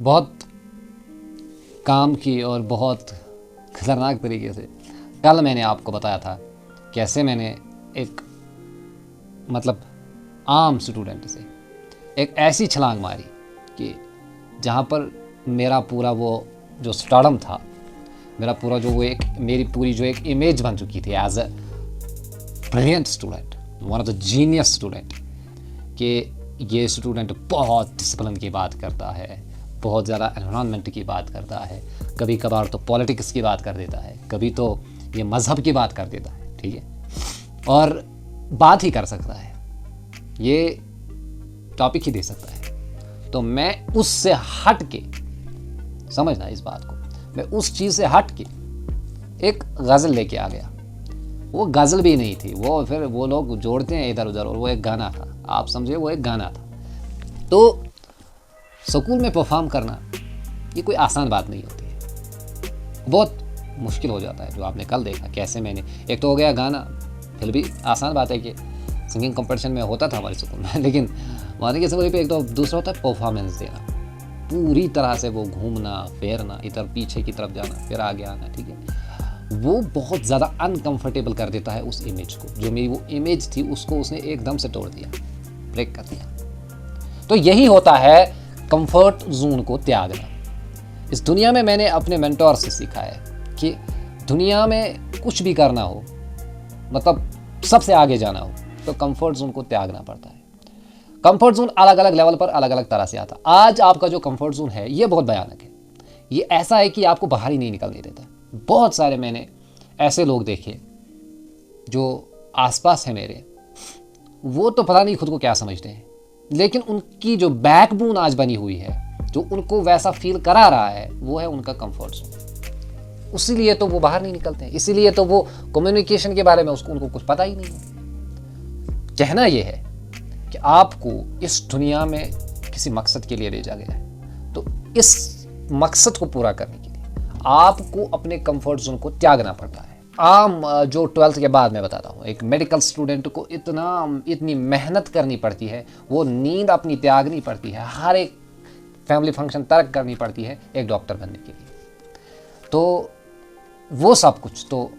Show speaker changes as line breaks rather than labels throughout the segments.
बहुत काम की और बहुत खतरनाक तरीके से कल मैंने आपको बताया था कैसे मैंने एक मतलब आम स्टूडेंट से एक ऐसी छलांग मारी कि जहाँ पर मेरा पूरा वो जो स्टारडम था, मेरा पूरा जो वो एक मेरी पूरी जो एक इमेज बन चुकी थी as a brilliant student, one of the genius student, कि ये स्टूडेंट बहुत डिसिप्लिन की बात करता है, बहुत ज़्यादा एनवायरनमेंट की बात करता है, कभी कभार तो पॉलिटिक्स की बात कर देता है, कभी तो ये मज़हब की बात कर देता है, ठीक है, और बात ही कर सकता है, ये टॉपिक ही दे सकता है। तो मैं उससे हट के, समझना इस बात को, मैं उस चीज़ से हट के एक गज़ल लेके आ गया। वो गज़ल भी नहीं थी, वो फिर वो लोग जोड़ते हैं इधर उधर, और वो एक गाना था, आप समझे, वो एक गाना था। तो स्कूल में परफॉर्म करना ये कोई आसान बात नहीं होती है, बहुत मुश्किल हो जाता है। जो आपने कल देखा कैसे मैंने, एक तो हो गया गाना, फिर भी आसान बात है कि सिंगिंग कंपटीशन में होता था हमारे स्कूल में, लेकिन वहाँ के स्कूल पे एक तो दूसरा होता है परफॉर्मेंस देना, पूरी तरह से वो घूमना फेरना, इधर पीछे की तरफ जाना फिर आगे आना, ठीक है, वो बहुत ज़्यादा अनकंफर्टेबल कर देता है उस इमेज को। जो मेरी वो इमेज थी उसको उसने एकदम से तोड़ दिया, ब्रेक कर दिया। तो यही होता है कंफर्ट जोन को त्यागना। इस दुनिया में मैंने अपने मेंटोर से सीखा है कि दुनिया में कुछ भी करना हो, मतलब सबसे आगे जाना हो, तो कंफर्ट जोन को त्यागना पड़ता है। कंफर्ट जोन अलग अलग लेवल पर अलग अलग तरह से आता है। आज आपका जो कंफर्ट जोन है ये बहुत भयानक है, ये ऐसा है कि आपको बाहर ही नहीं निकलने देता। बहुत सारे मैंने ऐसे लोग देखे जो आसपास है मेरे, वो तो पता नहीं खुद को क्या समझते हैं, लेकिन उनकी जो बैकबोन आज बनी हुई है, जो उनको वैसा फील करा रहा है, वो है उनका कंफर्ट जोन। इसीलिए तो वो बाहर नहीं निकलते हैं, इसीलिए तो वो कम्युनिकेशन के बारे में उनको कुछ पता ही नहीं है। कहना ये है कि आपको इस दुनिया में किसी मकसद के लिए भेजा गया है, तो इस मकसद को पूरा करने के लिए आपको अपने कंफर्ट जोन को त्यागना पड़ता है। आम जो 12th के बाद मैं बताता हूँ, एक मेडिकल स्टूडेंट को इतनी मेहनत करनी पड़ती है, वो नींद अपनी त्यागनी पड़ती है, हर एक फैमिली फंक्शन तर्क करनी पड़ती है एक डॉक्टर बनने के लिए, तो वो सब कुछ तो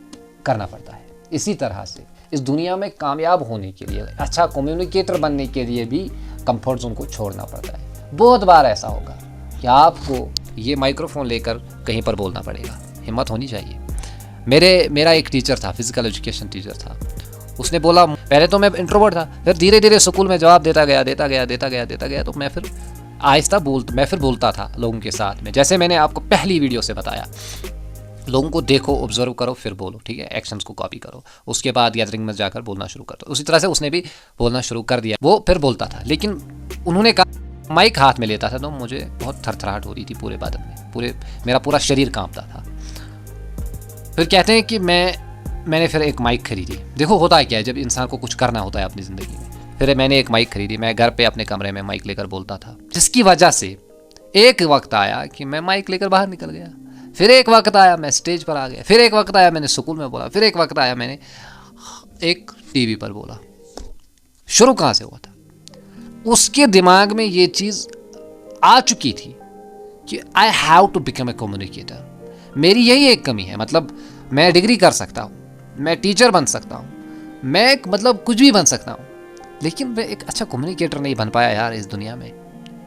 करना पड़ता है। इसी तरह से इस दुनिया में कामयाब होने के लिए, अच्छा कम्युनिकेटर बनने के लिए भी कंफर्ट जोन को छोड़ना पड़ता है। बहुत बार ऐसा होगा कि आपको ये माइक्रोफोन लेकर कहीं पर बोलना पड़ेगा, हिम्मत होनी चाहिए। मेरा एक टीचर था, फिजिकल एजुकेशन टीचर था, उसने बोला, पहले तो मैं इंट्रोवर्ट था, फिर धीरे धीरे स्कूल में जवाब देता गया, तो मैं फिर आहिस्ता बोलता था लोगों के साथ में। जैसे मैंने आपको पहली वीडियो से बताया, लोगों को देखो, ऑब्जर्व करो, फिर बोलो, ठीक है, एक्शंस को कॉपी करो, उसके बाद गैदरिंग में जाकर बोलना शुरू कर दो। उसी तरह से उसने भी बोलना शुरू कर दिया, वो फिर बोलता था। लेकिन उन्होंने कहा, माइक हाथ में लेता था तो मुझे बहुत थरथराहट हो रही थी पूरे बदन में, मेरा पूरा शरीर कांपता था। फिर कहते हैं कि मैंने फिर एक माइक खरीदी। देखो होता है क्या है, जब इंसान को कुछ करना होता है अपनी ज़िंदगी में, फिर मैंने एक माइक खरीदी। मैं घर पे अपने कमरे में माइक लेकर बोलता था, जिसकी वजह से एक वक्त आया कि मैं माइक लेकर बाहर निकल गया, फिर एक वक्त आया मैं स्टेज पर आ गया, फिर एक वक्त आया मैंने स्कूल में बोला, फिर एक वक्त आया मैंने एक टीवी पर बोला। शुरू कहाँ से हुआ था? उसके दिमाग में ये चीज़ आ चुकी थी कि I have to become a communicator. मेरी यही एक कमी है, मतलब मैं डिग्री कर सकता हूँ, मैं टीचर बन सकता हूँ, मैं मतलब कुछ भी बन सकता हूँ, लेकिन मैं एक अच्छा कम्युनिकेटर नहीं बन पाया यार इस दुनिया में।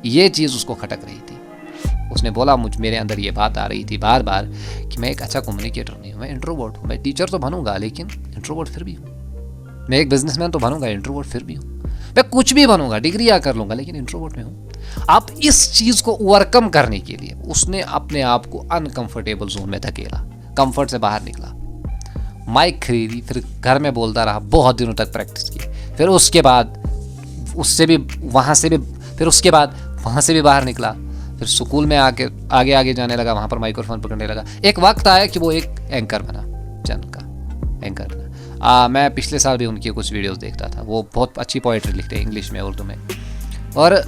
ये चीज़ उसको खटक रही थी। उसने बोला, मेरे अंदर ये बात आ रही थी बार बार कि मैं एक अच्छा कम्युनिकेटर नहीं हूँ, मैं इंट्रोवर्ट हूँ। मैं टीचर तो बनूंगा लेकिन इंट्रोवर्ट फिर भी हूँ। मैं एक बिजनेसमैन तो बनूंगा, इंट्रोवर्ट फिर भी हूँ। मैं कुछ भी बनूंगा, डिग्री या कर लूंगा, लेकिन इंट्रोवर्ट में हूँ। अब इस चीज़ को ओवरकम करने के लिए उसने अपने आप को अनकंफर्टेबल जोन में धकेला, कंफर्ट से बाहर निकला, माइक खरीदी, फिर घर में बोलता रहा, बहुत दिनों तक प्रैक्टिस की। फिर उसके बाद वहाँ से भी बाहर निकला, फिर स्कूल में आगे जाने लगा, वहाँ पर माइक्रोफोन पकड़ने लगा। एक वक्त आया कि वो एक एंकर बना, चैनल का एंकर बना। मैं पिछले साल भी उनकी कुछ वीडियोस देखता था, वो बहुत अच्छी पोएट्री लिखते हैं इंग्लिश में, उर्दू में। और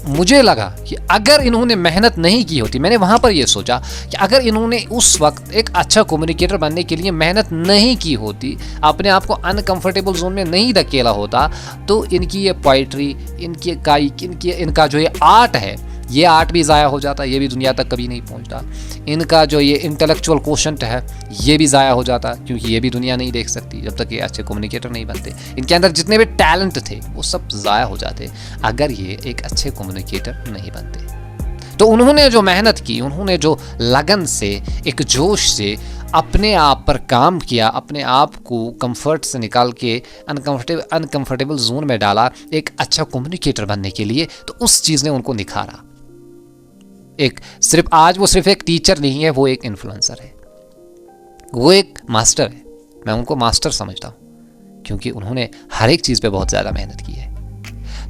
मुझे लगा कि अगर इन्होंने मेहनत नहीं की होती, मैंने वहाँ पर ये सोचा कि अगर इन्होंने उस वक्त एक अच्छा कम्युनिकेटर बनने के लिए मेहनत नहीं की होती, अपने आप को अनकंफर्टेबल जोन में नहीं धकेला होता, तो इनकी ये पोइट्री, इनका जो ये आर्ट है, ये आर्ट भी ज़ाया हो जाता, ये भी दुनिया तक कभी नहीं पहुंचता। इनका जो ये इंटेलेक्चुअल कोशंट है ये भी ज़ाया हो जाता, क्योंकि ये भी दुनिया नहीं देख सकती जब तक ये अच्छे कम्युनिकेटर नहीं बनते। इनके अंदर जितने भी टैलेंट थे वो सब ज़ाया हो जाते अगर ये एक अच्छे कम्युनिकेटर नहीं बनते। तो उन्होंने जो मेहनत की, उन्होंने जो लगन से, एक जोश से अपने आप पर काम किया, अपने आप को कंफर्ट से निकाल के अनकंफर्टेबल जोन में डाला एक अच्छा कम्युनिकेटर बनने के लिए, तो उस चीज़ ने उनको निखारा। आज वो सिर्फ एक टीचर नहीं है, वो एक इन्फ्लुएंसर है, वो एक मास्टर है। मैं उनको मास्टर समझता हूँ क्योंकि उन्होंने हर एक चीज़ पे बहुत ज़्यादा मेहनत की है।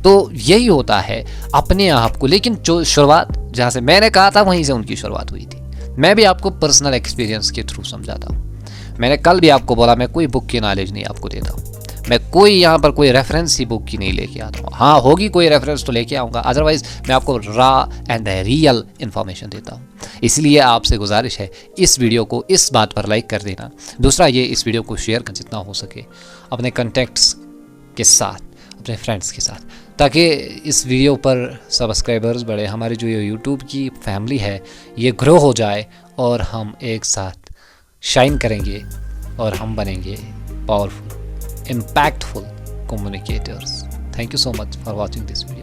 तो यही होता है अपने आप को, लेकिन जो शुरुआत जहाँ से मैंने कहा था वहीं से उनकी शुरुआत हुई थी। मैं भी आपको पर्सनल एक्सपीरियंस के थ्रू समझाता हूँ। मैंने कल भी आपको बोला मैं कोई बुक की नॉलेज नहीं आपको देता हूँ, मैं कोई यहाँ पर कोई रेफरेंस ही बुक की नहीं लेके आता हूँ। हाँ होगी कोई रेफरेंस तो लेके आऊँगा, अदरवाइज मैं आपको रॉ एंड रियल इन्फॉर्मेशन देता हूँ। इसलिए आपसे गुजारिश है इस वीडियो को इस बात पर लाइक कर देना। दूसरा ये, इस वीडियो को शेयर कर जितना हो सके अपने कॉन्टैक्ट्स के साथ, अपने फ्रेंड्स के साथ, ताकि इस वीडियो पर सब्सक्राइबर्स बढ़े, हमारी जो ये यूट्यूब की फैमिली है ये ग्रो हो जाए और हम एक साथ शाइन करेंगे और हम बनेंगे powerful, impactful communicators. Thank you so much for watching this video.